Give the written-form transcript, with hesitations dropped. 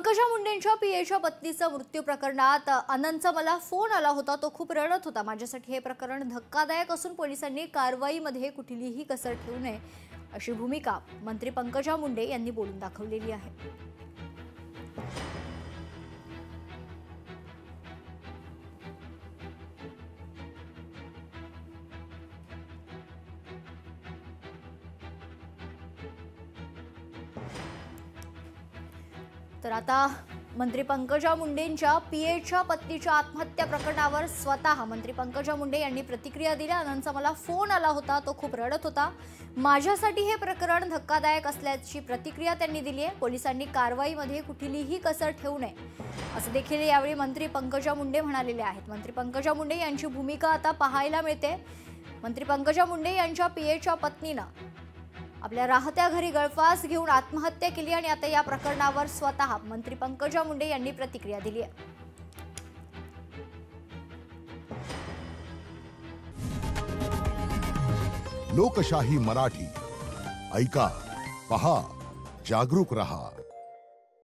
पंकजा मुंडेंच्या पीएच्या पत्नीचा मृत्यू प्रकरणात आनंदचा मला फोन आला होता। तो खूप रडत होता। माझ्यासाठी हे प्रकरण धक्कादायक असून पोलिसांनी कारवाईमध्ये कुठलीही कसर ठेवू नये अशी भूमिका मंत्री पंकजा मुंडे यांनी बोलून दाखवलेली आहे। तर आता मंत्री पंकजा मुंडेंच्या पीएच्या पत्नीच्या आत्महत्या प्रकरणावर स्वतः मंत्री पंकजा मुंडे यांनी प्रतिक्रिया दिल्या। आनंदचा मला फोन आला होता, तो खूप रडत होता। माझ्यासाठी हे प्रकरण धक्कादायक असल्याची प्रतिक्रिया त्यांनी दिली आहे। पोलिसांनी कारवाईमध्ये कुठलीही कसर ठेवू नये असं देखील यावेळी मंत्री पंकजा मुंडे म्हणालेले आहेत। मंत्री पंकजा मुंडे यांची भूमिका आता पाहायला मिळते। मंत्री पंकजा मुंडे यांच्या पीएच्या पत्नीनं आपल्या राहत्या घरी गळफास घेऊन आत्महत्या केली आणि आता या प्रकरणावर स्वतः मंत्री पंकजा मुंडे यांनी प्रतिक्रिया दिली आहे। लोकशाही मराठी ऐका, पहा, जागरूक रहा।